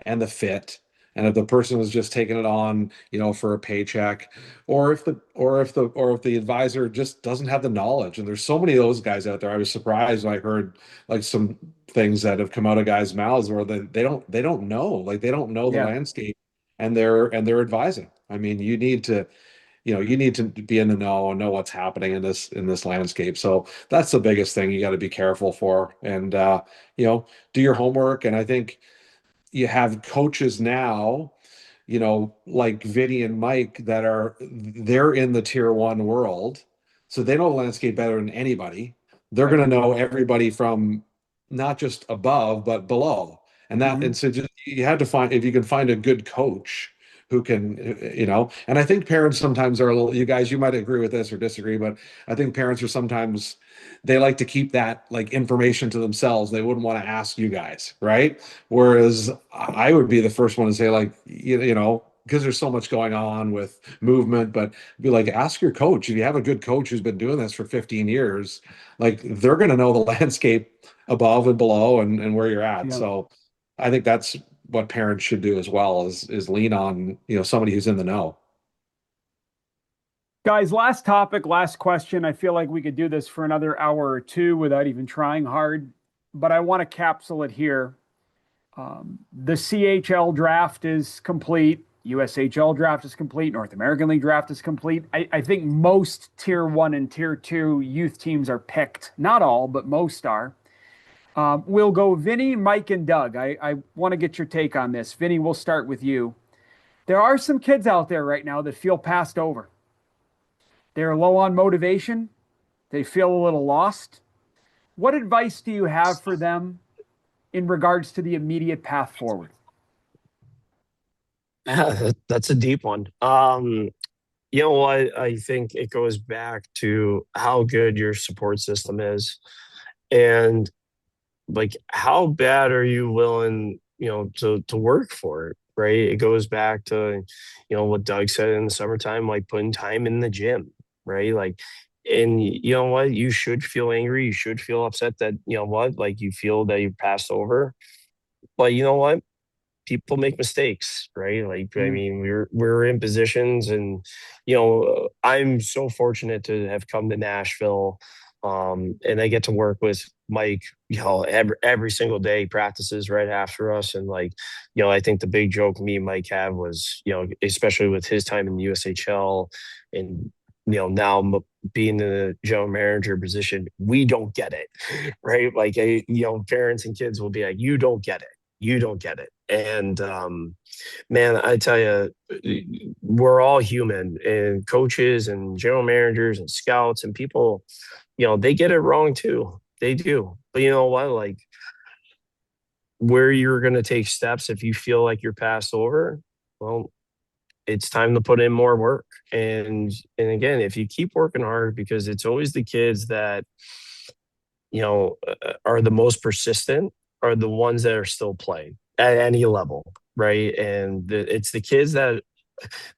and the fit. And if the person was just taking it on, for a paycheck, or if the advisor just doesn't have the knowledge, and there's so many of those guys out there. I was surprised when I heard like some things that have come out of guys' mouths where they don't know, like they don't know the landscape, and they're advising. I mean, you need to be in the know and know what's happening in this landscape. So that's the biggest thing you got to be careful for, and do your homework. And I think you have coaches now, like Vinny and Mike, they're in the tier one world, so they know the landscape better than anybody. They're going to know everybody from not just above but below, and so just, you have to find, if you can find a good coach who can, and I think parents sometimes are a little, you guys, you might agree with this or disagree, but I think parents are sometimes, they like to keep that like information to themselves. They wouldn't want to ask you guys, right? Whereas I would be the first one to say, like, because there's so much going on with movement, but be like, ask your coach. If you have a good coach who's been doing this for 15 years, like they're going to know the landscape above and below and where you're at. Yeah. So I think that's what parents should do as well is lean on, somebody who's in the know. Guys, last topic, last question. I feel like we could do this for another hour or two without even trying hard, but I want to capsule it here. The CHL draft is complete. USHL draft is complete. North American League draft is complete. I think most tier 1 and tier 2 youth teams are picked. Not all, but most are. We'll go Vinny, Mike, and Doug. I want to get your take on this. Vinny, we'll start with you. There are some kids out there right now that feel passed over. They're low on motivation. They feel a little lost. What advice do you have for them in regards to the immediate path forward? That's a deep one. You know what? I think it goes back to how good your support system is, and like how bad are you willing, to work for it, right? It goes back to, what Doug said in the summertime, like putting time in the gym, right? Like, and you know what? You should feel angry. You should feel upset that, like you feel that you passed over. But you know what? People make mistakes, right? Like, I mean, we're in positions, and I'm so fortunate to have come to Nashville, and I get to work with Mike, every single day, practices right after us, and like, I think the big joke me and Mike had was, especially with his time in the USHL, and now being in the general manager position, we don't get it, right? Like, parents and kids will be like, you don't get it. You don't get it. And man, I tell you, we're all human, and coaches and general managers and scouts and people, they get it wrong too. They do. But you know what? Like, where you're going to take steps if you feel like you're passed over, well, it's time to put in more work. And again, if you keep working hard, because it's always the kids that, are the most persistent, are the ones that are still playing at any level, right? And it's the kids that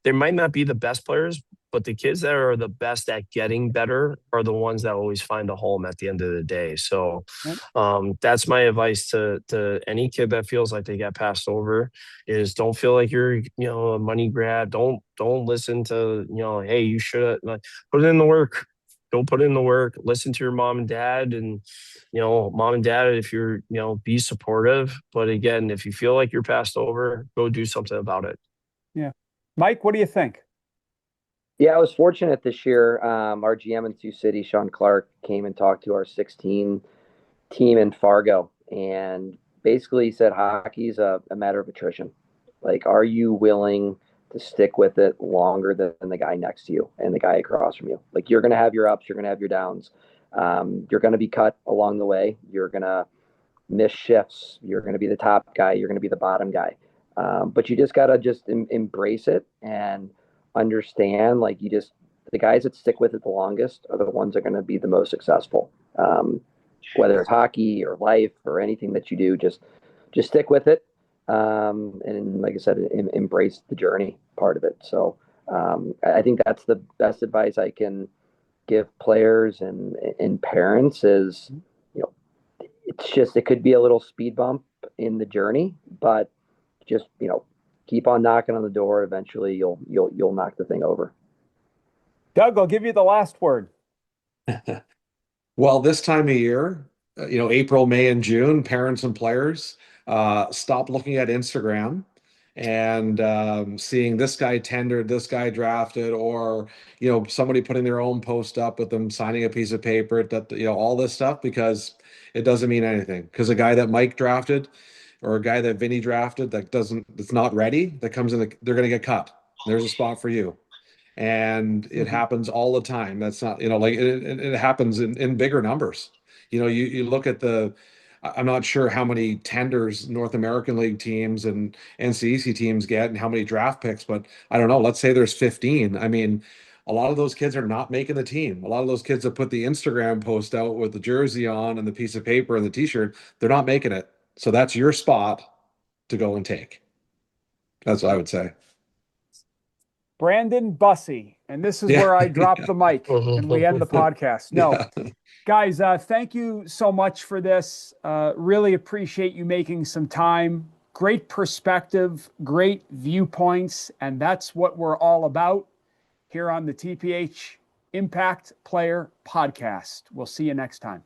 they might not be the best players, but the kids that are the best at getting better are the ones that always find a home at the end of the day. So Yep. That's my advice to any kid that feels like they got passed over is don't feel like you're, a money grab. Don't listen to, hey, you should like put in the work. Go put in the work, listen to your mom and dad, and, mom and dad, if you're, be supportive. But again, if you feel like you're passed over, go do something about it. Yeah. Mike, what do you think? Yeah, I was fortunate this year. Our GM in Sioux City, Sean Clark, came and talked to our 16 team in Fargo, and basically said hockey's a matter of attrition. Like, are you willing to stick with it longer than the guy next to you and the guy across from you? Like, you're going to have your ups, you're going to have your downs. You're going to be cut along the way. You're going to miss shifts. You're going to be the top guy. You're going to be the bottom guy. But you just got to just embrace it and understand, like, the guys that stick with it the longest are the ones that are going to be the most successful. Whether it's hockey or life or anything that you do, just stick with it. And like I said, embrace the journey part of it. So I think that's the best advice I can give players and parents is, it's just, it could be a little speed bump in the journey, but just, keep on knocking on the door. Eventually you'll knock the thing over. Doug, I'll give you the last word. Well, this time of year, April, May, and June, parents and players stop looking at Instagram and seeing this guy tendered, this guy drafted, or somebody putting their own post up with them signing a piece of paper, that all this stuff, because it doesn't mean anything. Because a guy that Mike drafted or a guy that Vinny drafted that's not ready, that comes in, they're going to get cut. There's a spot for you. And it happens all the time. That's not, like it happens in bigger numbers. You look at I'm not sure how many tenders North American League teams and NCAA teams get and how many draft picks, but I don't know, let's say there's 15. I mean, a lot of those kids are not making the team. A lot of those kids that put the Instagram post out with the jersey on and the piece of paper and the t-shirt, they're not making it. So that's your spot to go and take. That's what I would say. Brandon Bussey. And this is Yeah. where I drop the mic and we end the podcast. No, Yeah. guys, thank you so much for this. Really appreciate you making some time. Great perspective, great viewpoints. And that's what we're all about here on the TPH Impact Player Podcast. We'll see you next time.